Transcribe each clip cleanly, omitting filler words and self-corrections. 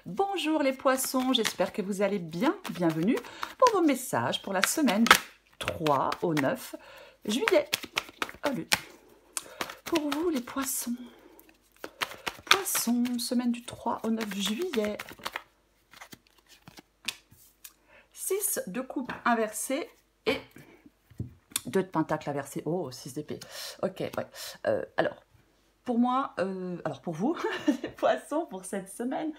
Bonjour les poissons, j'espère que vous allez bien. Bienvenue pour vos messages pour la semaine du 3 au 9 juillet. Allez. Pour vous les poissons. Poissons, semaine du 3 au 9 juillet. 6 de coupe inversée et 2 de pentacle inversé. Oh, 6 d'épée. Ok, ouais. Alors, pour moi, pour vous, les poissons, pour cette semaine,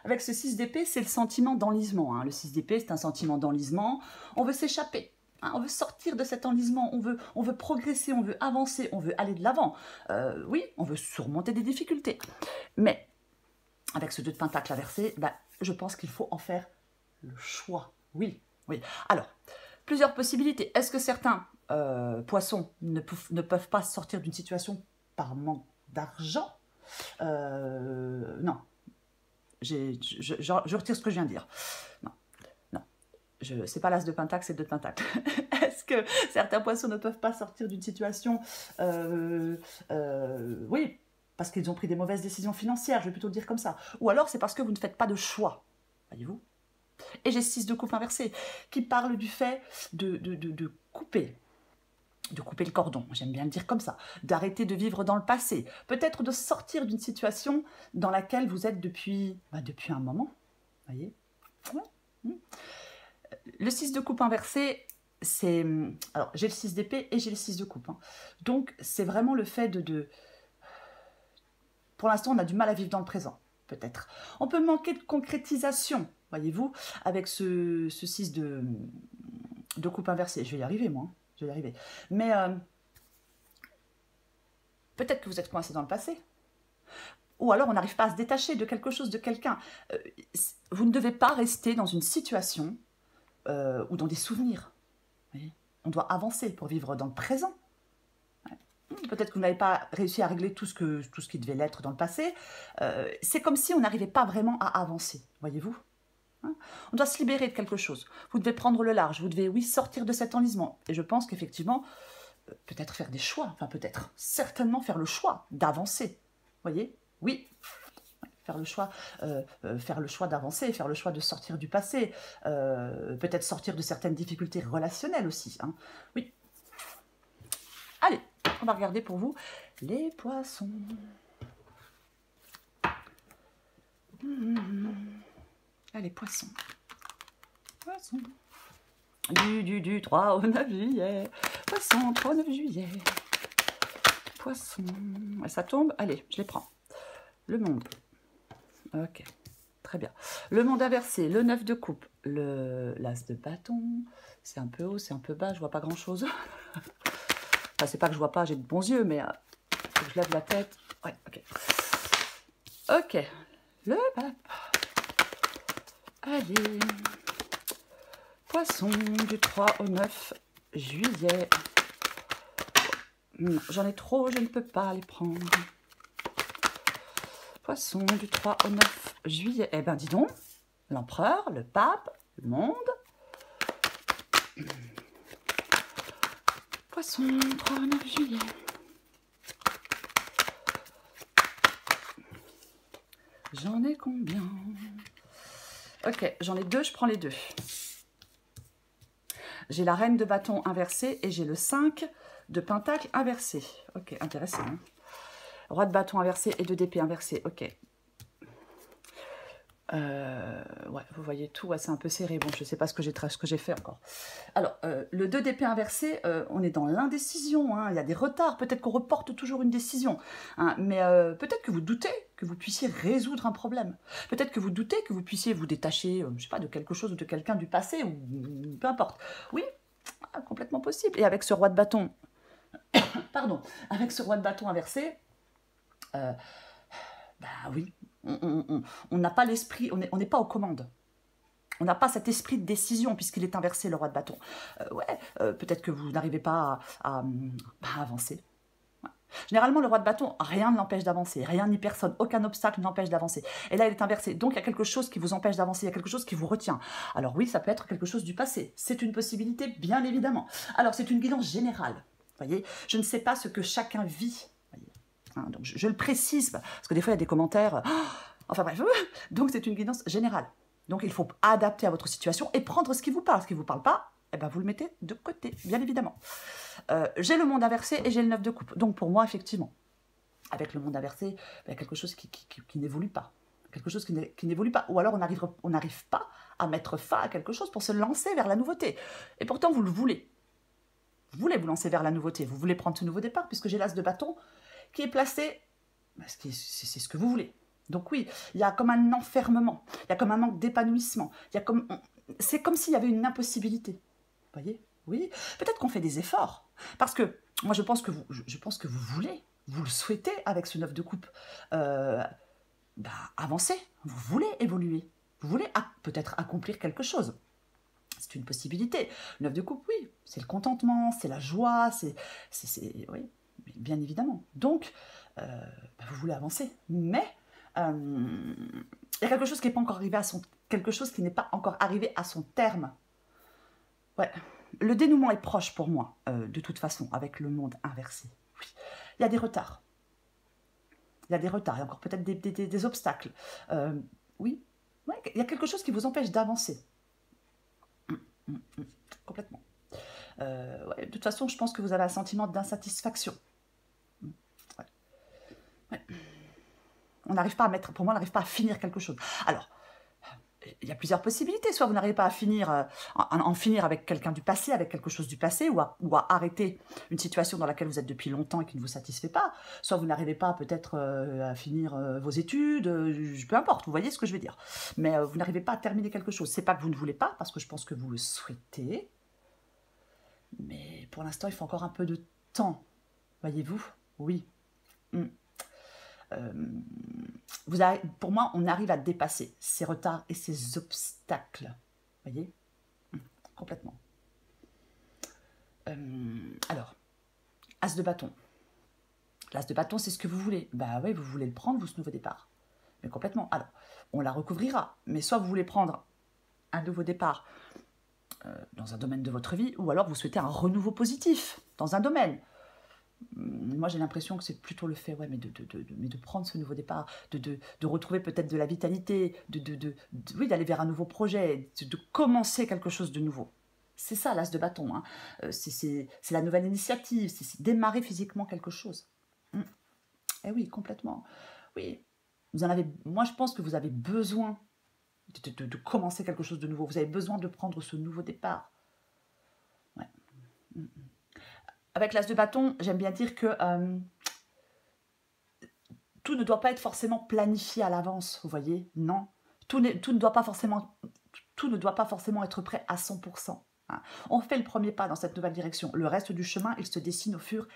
avec ce 6 d'épée, c'est le sentiment d'enlisement. Hein. Le 6 d'épée, c'est un sentiment d'enlisement. On veut s'échapper. Hein, on veut sortir de cet enlisement. On veut progresser, on veut avancer, on veut aller de l'avant. Oui, on veut surmonter des difficultés. Mais, avec ce 2 de pentacle inversé, je pense qu'il faut en faire le choix. Oui, oui. Alors, plusieurs possibilités. Est-ce que certains poissons ne peuvent pas sortir d'une situation par manque d'argent? Non. Je retire ce que je viens de dire. Non, non. C'est pas l'as de pentacle, c'est le 2 de pentacle. Est-ce que certains poissons ne peuvent pas sortir d'une situation oui, parce qu'ils ont pris des mauvaises décisions financières, je vais plutôt le dire comme ça. Ou alors c'est parce que vous ne faites pas de choix, voyez-vous. Et j'ai 6 de coupe inversée, qui parle du fait de couper. De couper le cordon, j'aime bien le dire comme ça, d'arrêter de vivre dans le passé, peut-être de sortir d'une situation dans laquelle vous êtes depuis un moment, voyez. Ouais. Le 6 de coupe inversé, c'est... Alors, j'ai le 6 d'épée et j'ai le 6 de coupe. Hein. Donc, c'est vraiment le fait Pour l'instant, on a du mal à vivre dans le présent, peut-être. On peut manquer de concrétisation, voyez-vous, avec ce 6 de coupe inversée. Je vais y arriver, moi. Je vais y arriver. Mais peut-être que vous êtes coincé dans le passé. Ou alors on n'arrive pas à se détacher de quelque chose, de quelqu'un. Vous ne devez pas rester dans une situation ou dans des souvenirs. Vous voyez, on doit avancer pour vivre dans le présent. Ouais. Peut-être que vous n'avez pas réussi à régler tout ce qui devait l'être dans le passé. C'est comme si on n'arrivait pas vraiment à avancer, voyez-vous. On doit se libérer de quelque chose. Vous devez prendre le large, vous devez, oui, sortir de cet enlisement. Et je pense qu'effectivement, peut-être faire des choix, enfin peut-être, certainement faire le choix d'avancer. Voyez? Oui, faire le choix d'avancer, faire le choix de sortir du passé, peut-être sortir de certaines difficultés relationnelles aussi. Hein. Oui. Allez, on va regarder pour vous les poissons. Allez, poissons. Poissons. Du 3 au 9 juillet. Poisson, 3 au 9 juillet. Poisson. Ça tombe. Allez, je les prends. Le monde. Ok, très bien. Le monde inversé, le 9 de coupe, l'as de bâton. C'est un peu haut, c'est un peu bas, je vois pas grand-chose. Enfin, c'est pas que je vois pas, j'ai de bons yeux, mais faut que je lève la tête. Ouais, ok. Ok, le pape. Allez. Poisson du 3 au 9 juillet. J'en ai trop, je ne peux pas les prendre. Poisson du 3 au 9 juillet. Eh ben dis donc, l'empereur, le pape, le monde. Poisson 3 au 9 juillet. J'en ai combien? Ok, j'en ai 2, je prends les 2. J'ai la reine de bâton inversée et j'ai le 5 de pentacle inversé. Ok, intéressant. Hein, roi de bâton inversé et 2 d'épée inversée. Ok. Ouais, vous voyez tout, ouais, c'est un peu serré. Bon, je ne sais pas ce que j'ai fait encore. Alors, le 2 d'épée inversé, on est dans l'indécision. Hein, il y a des retards. Peut-être qu'on reporte toujours une décision. Hein, mais peut-être que vous doutez que vous puissiez résoudre un problème. Peut-être que vous doutez que vous puissiez vous détacher, je ne sais pas, de quelque chose ou de quelqu'un du passé, ou peu importe. Oui, complètement possible. Et avec ce roi de bâton, pardon, avec ce roi de bâton inversé, oui, on n'a pas l'esprit, on n'est pas aux commandes. On n'a pas cet esprit de décision puisqu'il est inversé, le roi de bâton. Peut-être que vous n'arrivez pas à avancer. Ouais. Généralement, le roi de bâton, rien ne l'empêche d'avancer. Rien ni personne, aucun obstacle ne l'empêche d'avancer. Et là, il est inversé. Donc, il y a quelque chose qui vous empêche d'avancer. Il y a quelque chose qui vous retient. Alors oui, ça peut être quelque chose du passé. C'est une possibilité, bien évidemment. Alors, c'est une guidance générale. Voyez, je ne sais pas ce que chacun vit. Voyez. Hein, donc, je le précise parce que des fois, il y a des commentaires... Enfin bref, donc c'est une guidance générale. Donc il faut adapter à votre situation et prendre ce qui vous parle. Ce qui ne vous parle pas, eh ben, vous le mettez de côté, bien évidemment. J'ai le monde inversé et j'ai le 9 de coupe. Donc pour moi, effectivement, avec le monde inversé, il y a quelque chose qui n'évolue pas. Quelque chose qui n'évolue pas. Ou alors on n'arrive pas à mettre fin à quelque chose pour se lancer vers la nouveauté. Et pourtant, vous le voulez. Vous voulez vous lancer vers la nouveauté. Vous voulez prendre ce nouveau départ, puisque j'ai l'as de bâton qui est placé. C'est ce que vous voulez. Donc oui, il y a comme un enfermement. Il y a comme un manque d'épanouissement. C'est comme s'il y avait une impossibilité. Vous voyez? Oui. Peut-être qu'on fait des efforts. Parce que moi, je pense que vous voulez. Vous le souhaitez avec ce 9 de coupe. Avancez, vous voulez évoluer, vous voulez peut-être accomplir quelque chose. C'est une possibilité. Le 9 de coupe, oui, c'est le contentement, c'est la joie, oui, bien évidemment. Donc, vous voulez avancer, mais il y a quelque chose qui n'est pas encore arrivé à son terme. Ouais, le dénouement est proche pour moi, de toute façon, avec le monde inversé. Oui, il y a des retards. Il y a des retards, il y a encore peut-être des obstacles. Oui, ouais, il y a quelque chose qui vous empêche d'avancer. Complètement. Ouais, de toute façon, je pense que vous avez un sentiment d'insatisfaction. Ouais. Ouais. Pour moi, on n'arrive pas à finir quelque chose. Alors, il y a plusieurs possibilités. Soit vous n'arrivez pas à en finir avec quelqu'un du passé, avec quelque chose du passé, ou à arrêter une situation dans laquelle vous êtes depuis longtemps et qui ne vous satisfait pas. Soit vous n'arrivez pas peut-être à finir vos études, peu importe, vous voyez ce que je veux dire. Mais vous n'arrivez pas à terminer quelque chose. C'est pas que vous ne voulez pas, parce que je pense que vous le souhaitez. Mais pour l'instant, il faut encore un peu de temps. Voyez-vous? Oui. Pour moi, on arrive à dépasser ces retards et ces obstacles. Vous voyez? Complètement. Alors, as de bâton. L'as de bâton, c'est ce que vous voulez. Bah oui, vous voulez le prendre, vous, ce nouveau départ. Mais complètement. Alors, on la recouvrira. Mais soit vous voulez prendre un nouveau départ dans un domaine de votre vie, ou alors vous souhaitez un renouveau positif dans un domaine. Moi, j'ai l'impression que c'est plutôt le fait, ouais, mais de prendre ce nouveau départ, de retrouver peut-être de la vitalité, oui, d'aller vers un nouveau projet, de commencer quelque chose de nouveau. C'est ça, l'as de bâton. Hein. C'est la nouvelle initiative, c'est démarrer physiquement quelque chose. Eh oui, complètement. Oui, moi, je pense que vous avez besoin de commencer quelque chose de nouveau. Vous avez besoin de prendre ce nouveau départ. Ouais. Avec l'as de bâton, j'aime bien dire que tout ne doit pas être forcément planifié à l'avance, vous voyez? Non. Tout ne doit pas forcément être prêt à 100%. Hein. On fait le premier pas dans cette nouvelle direction. Le reste du chemin, il se dessine au fur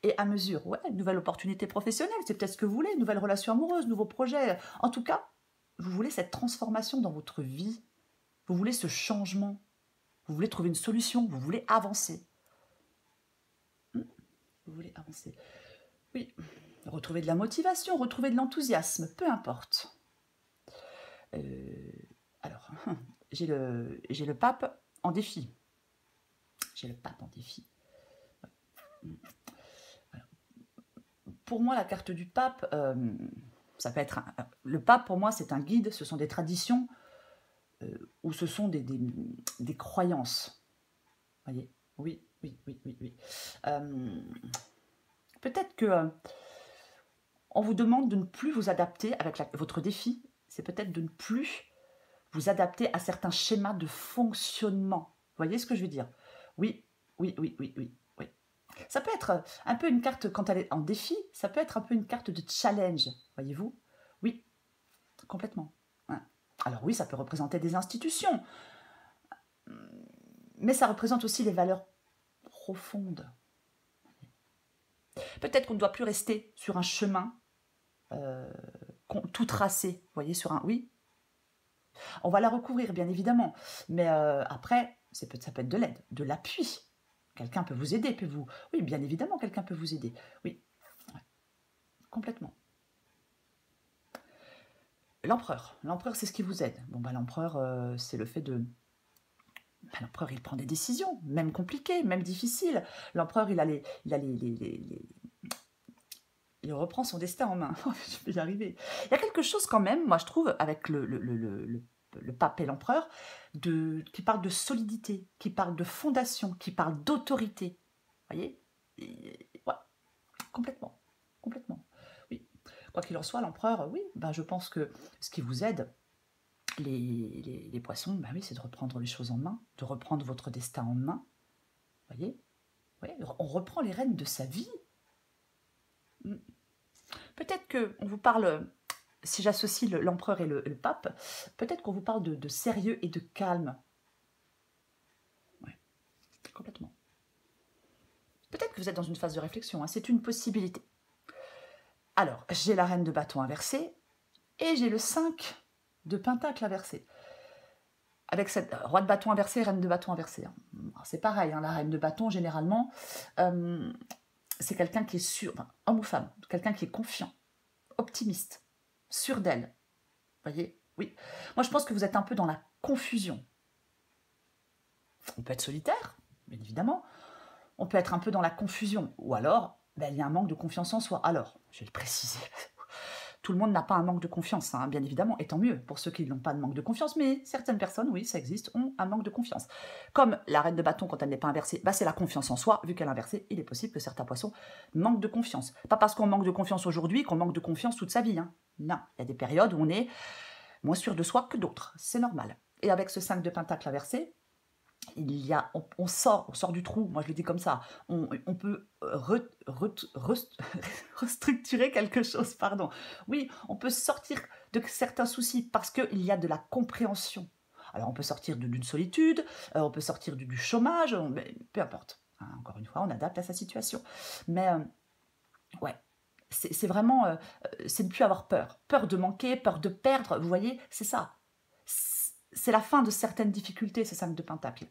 et à mesure. Ouais, nouvelle opportunité professionnelle, c'est peut-être ce que vous voulez, nouvelle relation amoureuse, nouveaux projets. En tout cas, vous voulez cette transformation dans votre vie. Vous voulez ce changement. Vous voulez trouver une solution. Vous voulez avancer. Vous voulez avancer. Oui. Retrouver de la motivation, retrouver de l'enthousiasme, peu importe. Alors, j'ai le pape en défi. J'ai le pape en défi. Alors, pour moi, la carte du pape, ça peut être... le pape, pour moi, c'est un guide, ce sont des traditions ou ce sont des croyances. Vous voyez? Oui. Peut-être que... on vous demande de ne plus vous adapter avec votre défi, c'est peut-être de ne plus vous adapter à certains schémas de fonctionnement. Vous voyez ce que je veux dire? Oui. Ça peut être un peu une carte, quand elle est en défi, ça peut être un peu une carte de challenge, voyez-vous? Oui, complètement. Ouais. Alors oui, ça peut représenter des institutions, mais ça représente aussi les valeurs profondes. Peut-être qu'on ne doit plus rester sur un chemin tout tracé, vous voyez, sur un... Oui, on va la recouvrir, bien évidemment, mais après, ça peut être de l'aide, de l'appui. Quelqu'un peut vous aider, Oui, bien évidemment, quelqu'un peut vous aider. Oui, ouais. Complètement. L'empereur, c'est ce qui vous aide. Bon, l'empereur, c'est le fait de... l'empereur, il prend des décisions, même compliquées, même difficiles. L'empereur, il a les il reprend son destin en main. Je vais y arriver. Il y a quelque chose quand même, moi je trouve, avec le pape et l'empereur, qui parle de solidité, qui parle de fondation, qui parle d'autorité. Vous voyez? Ouais, complètement. Complètement. Oui. Quoi qu'il en soit, l'empereur, oui, ben, je pense que ce qui vous aide, les poissons, ben oui, c'est de reprendre les choses en main, de reprendre votre destin en main. Vous voyez? Ouais, on reprend les rênes de sa vie. Peut-être qu'on vous parle, si j'associe l'empereur et le pape, peut-être qu'on vous parle de sérieux et de calme. Ouais, complètement. Peut-être que vous êtes dans une phase de réflexion, hein, c'est une possibilité. Alors, j'ai la reine de bâton inversée et j'ai le 5 de pentacle inversé. Avec cette roi de bâton inversé, reine de bâton inversé. Hein. C'est pareil, hein, la reine de bâton, généralement, c'est quelqu'un qui est sûr, enfin, homme ou femme, quelqu'un qui est confiant, optimiste, sûr d'elle. Vous voyez? Oui. Moi, je pense que vous êtes un peu dans la confusion. On peut être solitaire, bien évidemment. On peut être un peu dans la confusion. Ou alors, ben, il y a un manque de confiance en soi. Alors, je vais le préciser. Tout le monde n'a pas un manque de confiance, hein, bien évidemment, et tant mieux pour ceux qui n'ont pas de manque de confiance, mais certaines personnes, oui, ça existe, ont un manque de confiance. Comme la reine de bâton, quand elle n'est pas inversée, bah, c'est la confiance en soi, vu qu'elle est inversée, il est possible que certains poissons manquent de confiance. Pas parce qu'on manque de confiance aujourd'hui qu'on manque de confiance toute sa vie. Hein. Non, il y a des périodes où on est moins sûr de soi que d'autres, c'est normal. Et avec ce 5 de pentacle inversé, on sort du trou, moi je le dis comme ça, on peut restructurer quelque chose, pardon. Oui, on peut sortir de certains soucis parce qu'il y a de la compréhension. Alors on peut sortir d'une solitude, on peut sortir du chômage, mais peu importe. Hein, encore une fois, on adapte à sa situation. Mais ouais, c'est vraiment, c'est ne plus avoir peur. Peur de manquer, peur de perdre, vous voyez, c'est ça. C'est la fin de certaines difficultés, ces 5 de pentacle.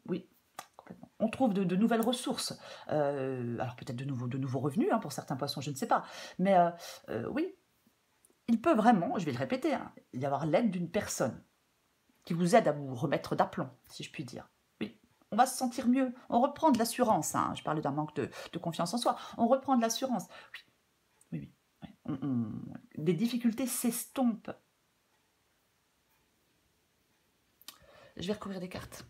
Oui, complètement. On trouve de nouvelles ressources. Alors peut-être de nouveaux revenus, hein, pour certains poissons, je ne sais pas. Mais oui, il peut vraiment, je vais le répéter, hein, y avoir l'aide d'une personne qui vous aide à vous remettre d'aplomb, si je puis dire. Oui, on va se sentir mieux. On reprend de l'assurance. Hein. Je parlais d'un manque de confiance en soi. On reprend de l'assurance. Oui. Des difficultés s'estompent. Je vais recouvrir des cartes.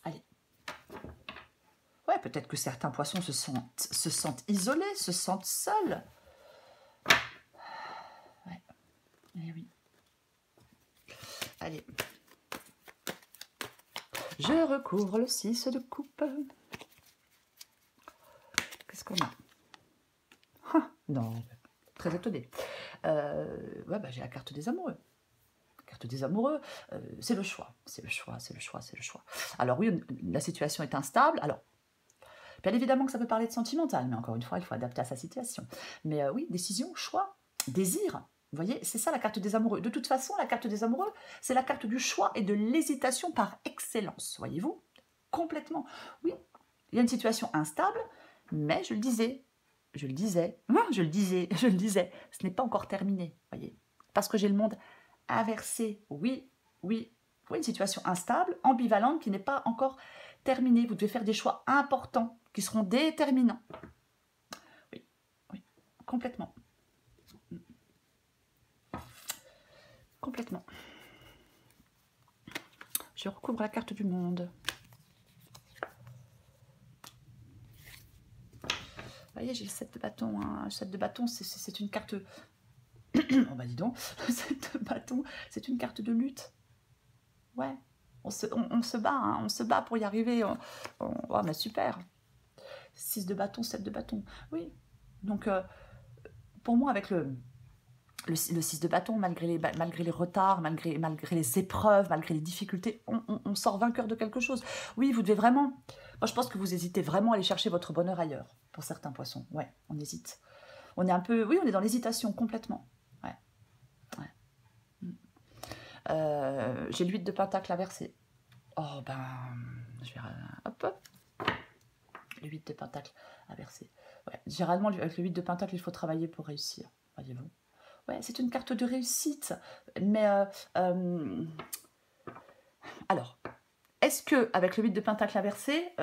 Allez. Ouais, peut-être que certains poissons se sentent isolés, se sentent seuls. Ouais. Eh oui. Allez. Je recouvre le 6 de coupe. Qu'est-ce qu'on a? Ah, non, très étonné. Ouais, bah, j'ai la carte des amoureux. Carte des amoureux, c'est le choix. C'est le choix. Alors oui, la situation est instable. Alors, bien évidemment que ça peut parler de sentimental, mais encore une fois, il faut adapter à sa situation. Mais oui, décision, choix, désir. Vous voyez, c'est ça la carte des amoureux. De toute façon, la carte des amoureux, c'est la carte du choix et de l'hésitation par excellence. Voyez-vous? Complètement. Oui, il y a une situation instable, mais je le disais, ce n'est pas encore terminé. Voyez, parce que j'ai le monde inversé. Oui, une situation instable, ambivalente, qui n'est pas encore terminée. Vous devez faire des choix importants qui seront déterminants. Oui, complètement. Complètement. Je recouvre la carte du monde. Vous voyez, j'ai le 7 de bâton. Hein. Le 7 de bâton, c'est une carte... oh bah dis donc, le 7 de bâton, c'est une carte de lutte. Ouais, on se bat, hein, on se bat pour y arriver. Oh, mais super. 6 de bâton, 7 de bâton. Oui, donc pour moi, avec le 6 de bâton, malgré les retards, malgré les épreuves, malgré les difficultés, on sort vainqueur de quelque chose. Oui, vous devez vraiment... Moi, je pense que vous hésitez vraiment à aller chercher votre bonheur ailleurs, pour certains poissons. Ouais, on hésite. On est un peu... Oui, on est dans l'hésitation, complètement. Ouais. J'ai le 8 de pentacle inversé. Oh, ben... Je vais... Hop. Le 8 de pentacle inversé. Ouais. Généralement, avec le 8 de pentacle, il faut travailler pour réussir. Voyez-vous. Ouais, c'est une carte de réussite. Mais... alors, est-ce que avec le 8 de pentacle inversé,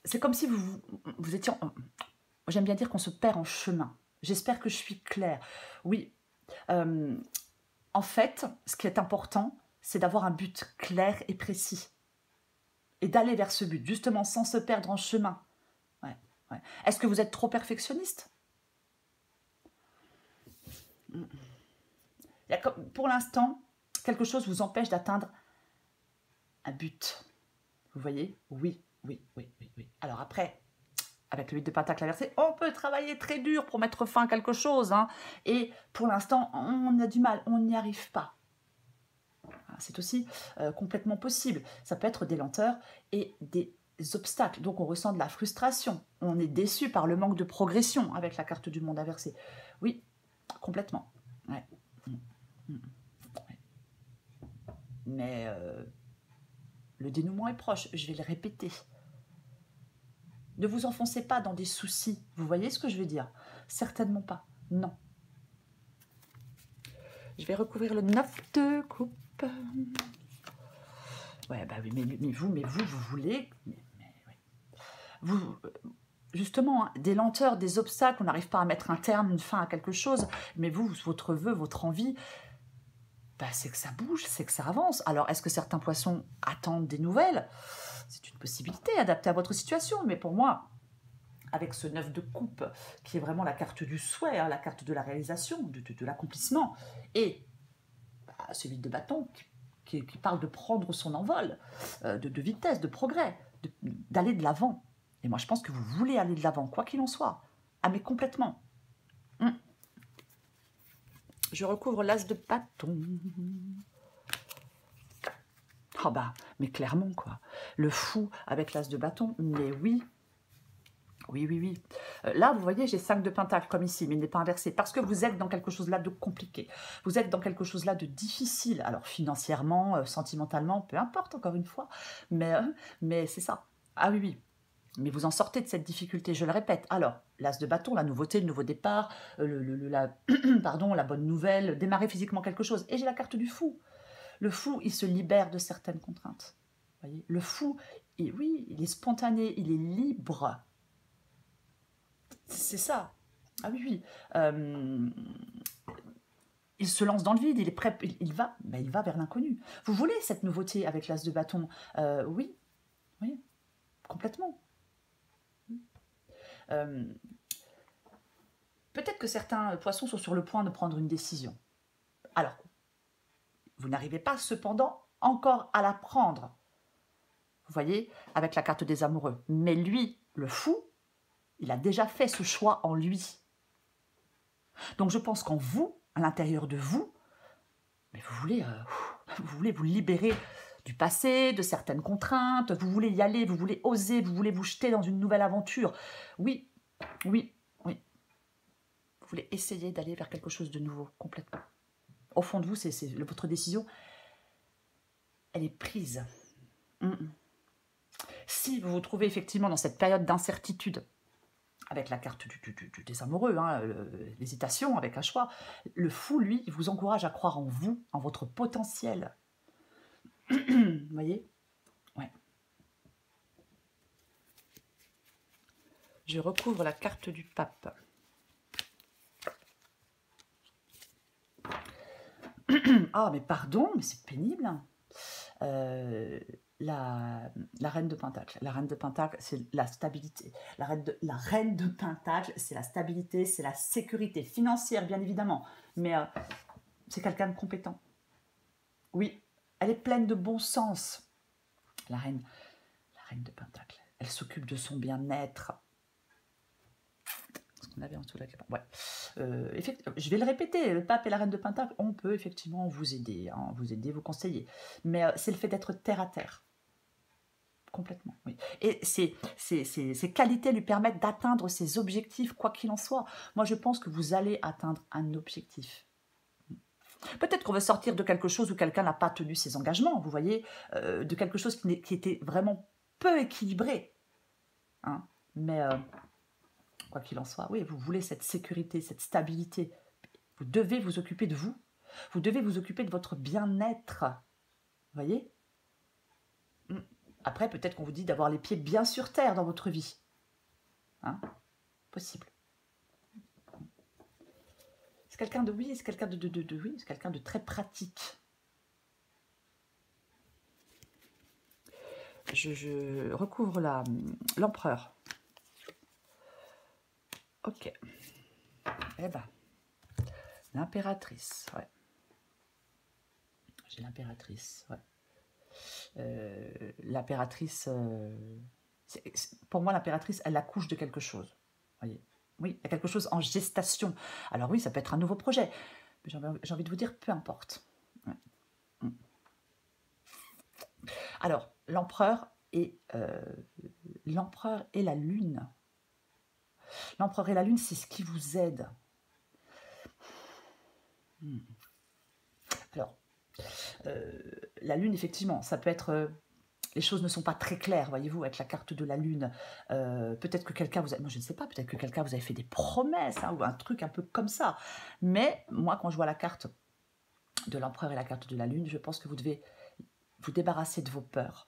c'est comme si vous étiez... J'aime bien dire qu'on se perd en chemin. J'espère que je suis claire. Oui, en fait, ce qui est important, c'est d'avoir un but clair et précis. Et d'aller vers ce but, justement, sans se perdre en chemin. Ouais, ouais. Est-ce que vous êtes trop perfectionniste? Pour l'instant, quelque chose vous empêche d'atteindre un but. Vous voyez? Oui, oui, oui, oui, oui. Alors après, avec le 8 de pentacle inversé, on peut travailler très dur pour mettre fin à quelque chose. Hein. Et pour l'instant, on a du mal, on n'y arrive pas. C'est aussi complètement possible. Ça peut être des lenteurs et des obstacles. Donc on ressent de la frustration. On est déçu par le manque de progression avec la carte du monde inversé. Oui, complètement. Ouais. Ouais. Mais le dénouement est proche, je vais le répéter. Ne vous enfoncez pas dans des soucis. Vous voyez ce que je veux dire? Certainement pas. Non. Je vais recouvrir le 9 de coupe. Ouais, bah oui, mais vous, vous voulez... Vous, justement, hein, des lenteurs, des obstacles, on n'arrive pas à mettre un terme, une fin à quelque chose, mais vous, votre vœu, votre envie, bah, c'est que ça bouge, c'est que ça avance. Alors, est-ce que certains poissons attendent des nouvelles? C'est une possibilité adaptée à votre situation, mais pour moi, avec ce 9 de coupe, qui est vraiment la carte du souhait, hein, la carte de la réalisation, de l'accomplissement, et bah, celui de bâton, qui parle de prendre son envol, de vitesse, de progrès, d'aller de l'avant. Et moi, je pense que vous voulez aller de l'avant, quoi qu'il en soit. Ah, mais complètement. Je recouvre l'as de bâton. Oh bah, mais clairement, quoi. Le fou avec l'as de bâton, mais oui. Oui, oui, oui. Là, vous voyez, j'ai 5 de pentacle comme ici, mais il n'est pas inversé, parce que vous êtes dans quelque chose là de compliqué. Vous êtes dans quelque chose là de difficile. Alors, financièrement, sentimentalement, peu importe, encore une fois. Mais c'est ça. Ah oui, oui. Mais vous en sortez de cette difficulté, je le répète. Alors, l'as de bâton, la nouveauté, le nouveau départ, pardon, la bonne nouvelle, démarrer physiquement quelque chose. Et j'ai la carte du fou. Le fou, il se libère de certaines contraintes. Vous voyez, le fou, oui, il est spontané, il est libre. C'est ça. Ah oui, oui. Il se lance dans le vide, il est prêt, il va vers l'inconnu. Vous voulez cette nouveauté avec l'as de bâton? Oui, oui, complètement. Peut-être que certains poissons sont sur le point de prendre une décision. Alors, vous n'arrivez pas cependant encore à la prendre. Vous voyez, avec la carte des amoureux. Mais lui, le fou, il a déjà fait ce choix en lui. Donc je pense qu'en vous, à l'intérieur de vous, mais vous voulez vous libérer du passé, de certaines contraintes, vous voulez y aller, vous voulez oser, vous voulez vous jeter dans une nouvelle aventure. Oui, oui, oui. Vous voulez essayer d'aller vers quelque chose de nouveau, complètement. Au fond de vous, votre décision, elle est prise. Si vous vous trouvez effectivement dans cette période d'incertitude, avec la carte des amoureux, hein, l'hésitation avec un choix, le fou, lui, il vous encourage à croire en vous, en votre potentiel. Vous voyez? Ouais. Je recouvre la carte du pape. Ah, mais pardon, mais c'est pénible. La reine de Pentacle. La reine de Pentacle, c'est la stabilité. La reine de Pentacle, c'est la stabilité, c'est la sécurité financière, bien évidemment. Mais c'est quelqu'un de compétent. Oui, elle est pleine de bon sens. La reine de Pentacle. Elle s'occupe de son bien-être. Ce qu'on avait en dessous de la clé. Ouais. Je vais le répéter, le pape et la reine de Pentacle, on peut effectivement vous aider, hein, vous conseiller. Mais c'est le fait d'être terre à terre. Complètement, oui. Et ces qualités lui permettent d'atteindre ses objectifs, quoi qu'il en soit. Moi, je pense que vous allez atteindre un objectif. Peut-être qu'on veut sortir de quelque chose où quelqu'un n'a pas tenu ses engagements, vous voyez, de quelque chose qui était vraiment peu équilibré. Hein. Mais, quoi qu'il en soit, oui, vous voulez cette sécurité, cette stabilité. Vous devez vous occuper de vous. Vous devez vous occuper de votre bien-être. Vous voyez? Après, peut-être qu'on vous dit d'avoir les pieds bien sur terre dans votre vie. Hein? Possible. C'est quelqu'un de oui, c'est quelqu'un oui, c'est quelqu'un de très pratique. Je recouvre l'empereur. Ok. Eh ben, l'impératrice, ouais. J'ai l'impératrice, ouais. L'impératrice, pour moi, l'impératrice, elle accouche de quelque chose. Voyez. Oui, il y a quelque chose en gestation. Alors oui, ça peut être un nouveau projet. J'ai envie de vous dire, peu importe. Ouais. Alors, l'empereur et la lune. L'empereur et la lune, c'est ce qui vous aide. Alors, la lune, effectivement, ça peut être... les choses ne sont pas très claires, voyez-vous, avec la carte de la lune. Peut-être que quelqu'un vous a... Moi, je ne sais pas, peut-être que quelqu'un vous avait fait des promesses, hein, ou un truc un peu comme ça. Mais moi, quand je vois la carte de l'empereur et la carte de la lune, je pense que vous devez vous débarrasser de vos peurs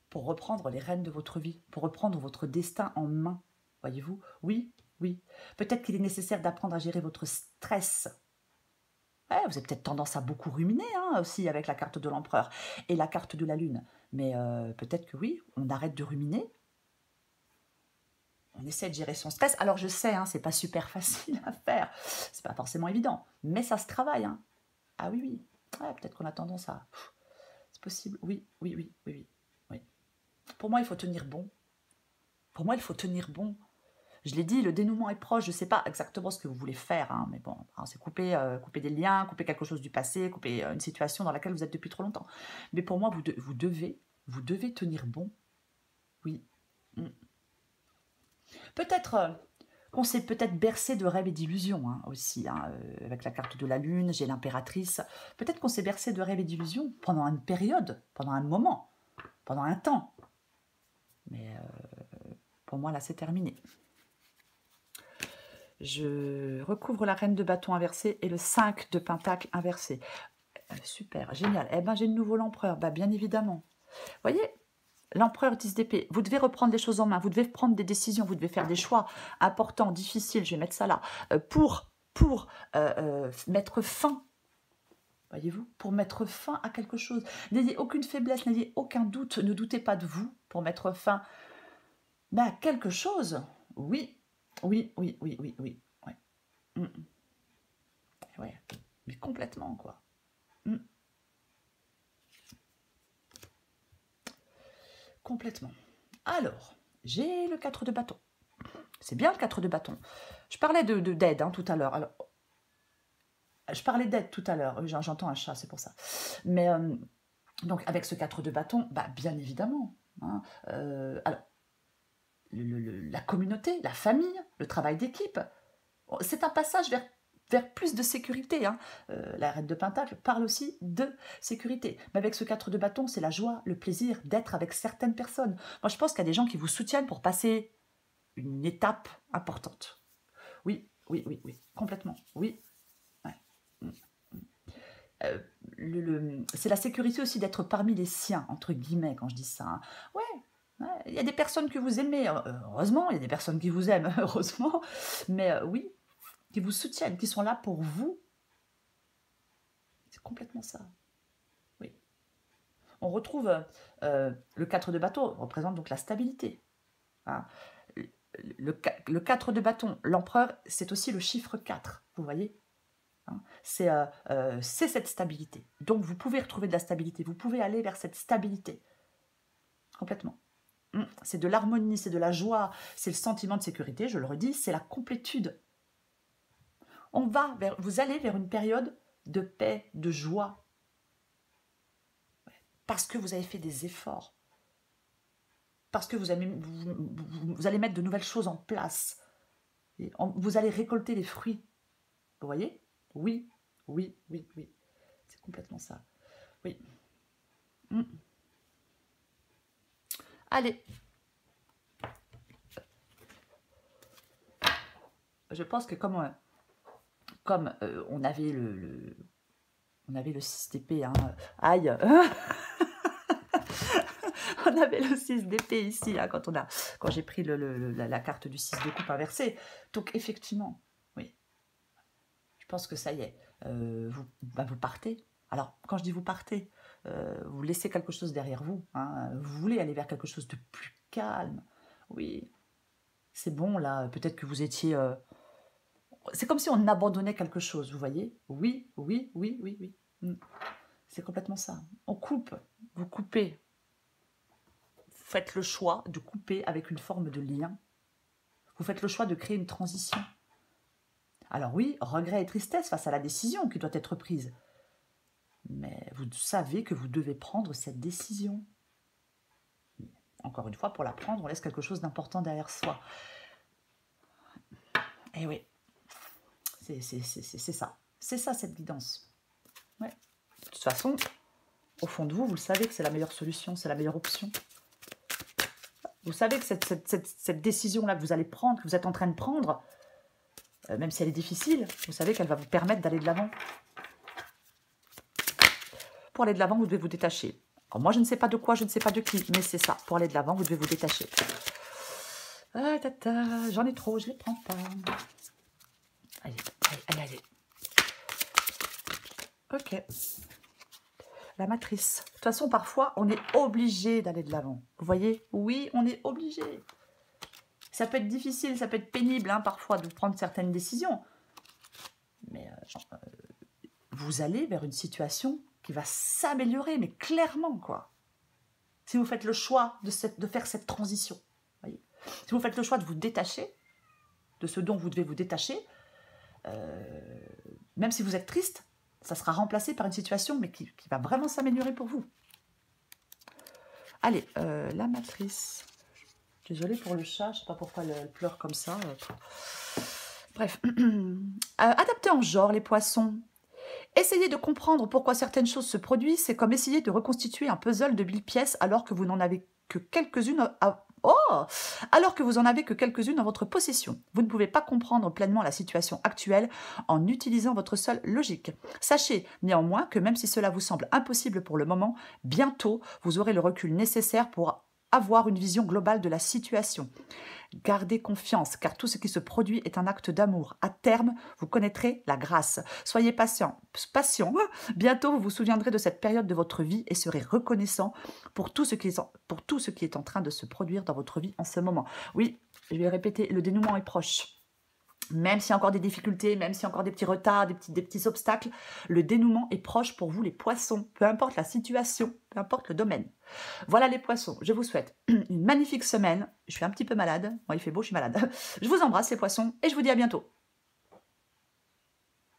pour reprendre les rênes de votre vie, pour reprendre votre destin en main, voyez-vous. Oui, oui. Peut-être qu'il est nécessaire d'apprendre à gérer votre stress. Ouais, vous avez peut-être tendance à beaucoup ruminer hein, aussi avec la carte de l'empereur et la carte de la lune. Mais peut-être que oui, on arrête de ruminer. On essaie de gérer son stress. Alors je sais, hein, c'est pas super facile à faire. C'est pas forcément évident. Mais ça se travaille. Hein. Ah oui, oui. Ouais, peut-être qu'on a tendance à... C'est possible. Oui, oui, oui, oui, oui, oui. Pour moi, il faut tenir bon. Pour moi, il faut tenir bon. Je l'ai dit, le dénouement est proche. Je ne sais pas exactement ce que vous voulez faire, hein, mais bon, c'est couper des liens, couper quelque chose du passé, couper une situation dans laquelle vous êtes depuis trop longtemps. Mais pour moi, vous devez tenir bon. Oui. Peut-être qu'on s'est peut-être bercé de rêves et d'illusions hein, aussi, hein, avec la carte de la lune, j'ai l'impératrice. Peut-être qu'on s'est bercé de rêves et d'illusions pendant une période, pendant un moment, pendant un temps. Mais pour moi, là, c'est terminé. Je recouvre la reine de bâton inversée et le 5 de pentacle inversé. Super, génial. Eh bien, j'ai de nouveau l'empereur. Bah, bien évidemment. Vous voyez, l'empereur 10 d'épée. Vous devez reprendre les choses en main. Vous devez prendre des décisions. Vous devez faire des choix importants, difficiles. Je vais mettre ça là. Pour mettre fin. Voyez-vous, pour mettre fin à quelque chose. N'ayez aucune faiblesse, n'ayez aucun doute. Ne doutez pas de vous pour mettre fin à quelque chose. Oui. Oui, oui, oui, oui, oui. Ouais. Ouais. Mais complètement, quoi. Complètement. Alors, j'ai le 4 de bâton. C'est bien le 4 de bâton. Je parlais d'aide hein, tout à l'heure. Alors, je parlais d'aide tout à l'heure. J'entends un chat, c'est pour ça. Mais, donc, avec ce 4 de bâton, bah, bien évidemment. Hein, alors, la communauté, la famille, le travail d'équipe. C'est un passage vers plus de sécurité. Hein. La reine de Pentacle parle aussi de sécurité. Mais avec ce 4 de bâton, c'est la joie, le plaisir d'être avec certaines personnes. Moi, je pense qu'il y a des gens qui vous soutiennent pour passer une étape importante. Oui, oui, oui, oui, complètement. Oui. Ouais. C'est la sécurité aussi d'être parmi les siens, entre guillemets, quand je dis ça. Hein. Ouais. Il y a des personnes que vous aimez, heureusement, il y a des personnes qui vous aiment, heureusement, mais oui, qui vous soutiennent, qui sont là pour vous. C'est complètement ça. Oui. On retrouve le 4 de bâton, représente donc la stabilité. Hein. Le 4 de bâton, l'empereur, c'est aussi le chiffre 4, vous voyez hein. C'est cette stabilité. Donc vous pouvez retrouver de la stabilité, vous pouvez aller vers cette stabilité. Complètement. C'est de l'harmonie, c'est de la joie, c'est le sentiment de sécurité, je le redis, c'est la complétude. Vous allez vers une période de paix, de joie, parce que vous avez fait des efforts, parce que vous allez mettre de nouvelles choses en place, vous allez récolter les fruits. Vous voyez? Oui, oui, oui, oui. C'est complètement ça. Oui. Allez. Je pense que comme on avait le 6 d'épée, hein, aïe, On avait le 6 d'épée ici, hein, quand j'ai pris la carte du 6 de coupe inversée. Donc effectivement, oui, je pense que ça y est, vous partez. Alors, quand je dis vous partez, vous laissez quelque chose derrière vous, hein, vous voulez aller vers quelque chose de plus calme. Oui, c'est bon là, peut-être que vous étiez... c'est comme si on abandonnait quelque chose, vous voyez? Oui, oui, oui, oui, oui. C'est complètement ça. On coupe, vous coupez. Faites le choix de couper avec une forme de lien. Vous faites le choix de créer une transition. Alors oui, regret et tristesse face à la décision qui doit être prise. Mais vous savez que vous devez prendre cette décision. Encore une fois, pour la prendre, on laisse quelque chose d'important derrière soi. Et oui, c'est ça. C'est ça, cette guidance. Ouais. De toute façon, au fond de vous, vous le savez que c'est la meilleure solution, c'est la meilleure option. Vous savez que cette décision-là que vous allez prendre, que vous êtes en train de prendre, même si elle est difficile, vous savez qu'elle va vous permettre d'aller de l'avant. Pour aller de l'avant, vous devez vous détacher. Alors moi, je ne sais pas de quoi, je ne sais pas de qui, mais c'est ça. Pour aller de l'avant, vous devez vous détacher. Ah, tata, j'en ai trop, je ne les prends pas. Allez, allez, allez, allez. Ok. La matrice. De toute façon, parfois, on est obligé d'aller de l'avant. Vous voyez? Oui, on est obligé. Ça peut être difficile, ça peut être pénible, hein, parfois, de prendre certaines décisions. Mais vous allez vers une situation qui va s'améliorer, mais clairement, quoi. Si vous faites le choix de faire cette transition. Voyez, si vous faites le choix de vous détacher de ce dont vous devez vous détacher, même si vous êtes triste, ça sera remplacé par une situation mais qui va vraiment s'améliorer pour vous. Allez, la matrice. Désolée pour le chat, je ne sais pas pourquoi elle pleure comme ça. Bref. Adapté en genre, les poissons. Essayez de comprendre pourquoi certaines choses se produisent, c'est comme essayer de reconstituer un puzzle de 1000 pièces alors que vous n'en avez que quelques-unes alors que vous en avez que quelques-unes en votre possession. Vous ne pouvez pas comprendre pleinement la situation actuelle en utilisant votre seule logique. Sachez néanmoins que même si cela vous semble impossible pour le moment, bientôt vous aurez le recul nécessaire pour avoir une vision globale de la situation. Gardez confiance, car tout ce qui se produit est un acte d'amour. À terme, vous connaîtrez la grâce. Soyez patient. Bientôt, vous vous souviendrez de cette période de votre vie et serez reconnaissant pour tout ce qui est en train de se produire dans votre vie en ce moment. Oui, je vais répéter, le dénouement est proche. Même s'il y a encore des difficultés, même s'il y a encore des petits retards, des petits obstacles, le dénouement est proche pour vous les poissons, peu importe la situation, peu importe le domaine. Voilà les poissons, je vous souhaite une magnifique semaine. Je suis un petit peu malade, bon, il fait beau, je suis malade. Je vous embrasse les poissons et je vous dis à bientôt.